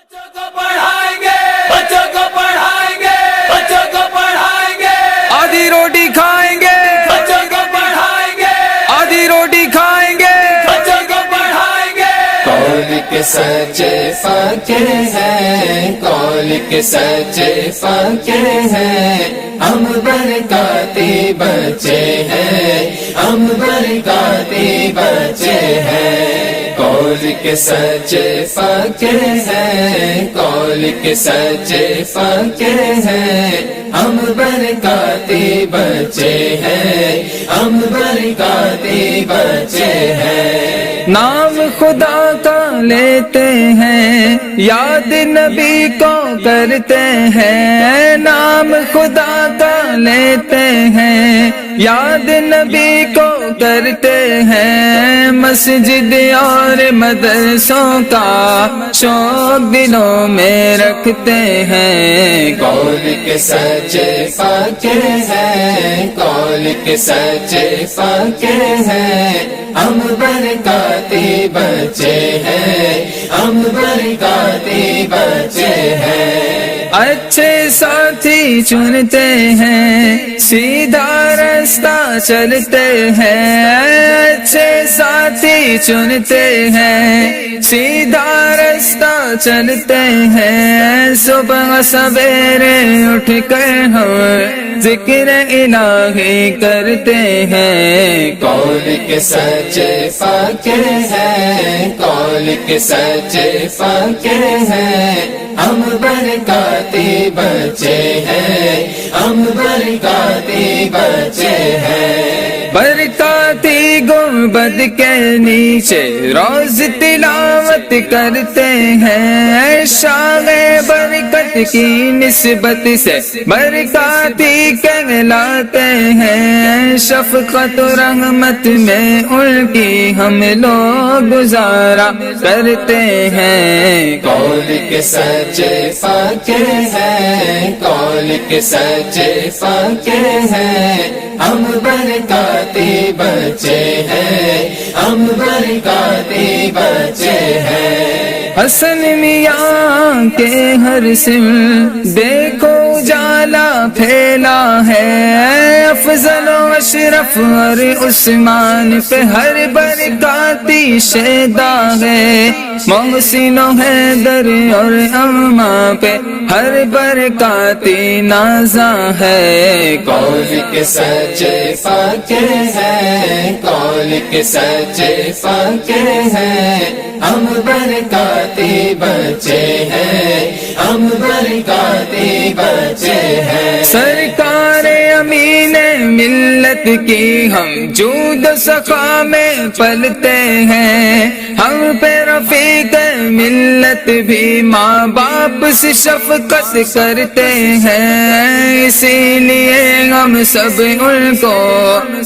بچوں کو پڑھائیں گے، بچوں کو پڑھائیں گے، بچوں کو پڑھائیں گے، آدھی روٹی کھائیں گے، بچوں کو پڑھائیں گے، آدھی روٹی کھائیں گے، بچوں کو پڑھائیں گے۔ قول کے سچے فقیر ہیں، قول کے سچے فقیر ہیں، ہم برکاتی بچے ہیں، ہم برکاتی بچے ہیں۔ قول کے سچے فقیر ہیں، قول کے سچے فقیر ہیں، ہم برکاتی بچے ہیں، ہم برکاتی بچے ہیں۔ نام خدا کا لیتے ہیں، یاد نبی کو کرتے ہیں، نام خدا کا لیتے ہیں، یاد نبی کو کرتے ہیں، مسجد اور مدرسوں کا شوق دلوں میں رکھتے ہیں۔ قول کے سچے فقیر ہیں، قول کے سچے فقیر ہیں، ہم برکاتی بچے ہیں، ہم برکاتی بچے ہیں۔ اچھے ساتھی چنتے ہیں، سیدھا راستہ چلتے ہیں، اچھے ساتھی چنتے ہیں، سیدھا راستہ چلتے ہیں، صبح سویرے اٹھ کر ہم ذکر الہی کرتے ہیں۔ قول کے سچے فقیر ہیں، قول کے سچے فقیر ہیں، ہم برکاتی بچے ہیں، ہم برکاتی بچے ہیں۔ برکاتی گنبد کے نیچے روز تلاوت کرتے ہیں، شاہ برکت کی نسبت سے برکاتی کہلاتے ہیں، شفقت و رحمت میں ان کی ہم لوگ گزارا کرتے ہیں۔ قول کے سچے فقیر ہیں، قول کے سچے فقیر ہیں، ہم برکاتی بچے ہیں، ہم برکاتی بچے ہیں۔ حسن میاں کے ہر سم دیکھو اجالا پھیلا ہے، افضل و اشرف اور عثمان پہ ہر برکاتی شیدا ہے، محسن و حیدر اور اماں پہ ہر برکاتی نازا ہے۔ قول کے سچے فقیر ہیں، قول کے سچے فقیر ہیں، ہم برکاتی بچے ہیں، ہم برکاتی بچے ہیں۔ سرکار امین ملت کی ہم جود و سخا میں پلتے ہیں، ہم پہ رفیق ملت بھی ماں باپ سے شفقت کرتے ہیں، اسی لیے ہم سب ان کو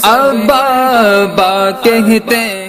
ابا ابا کہتے ہیں۔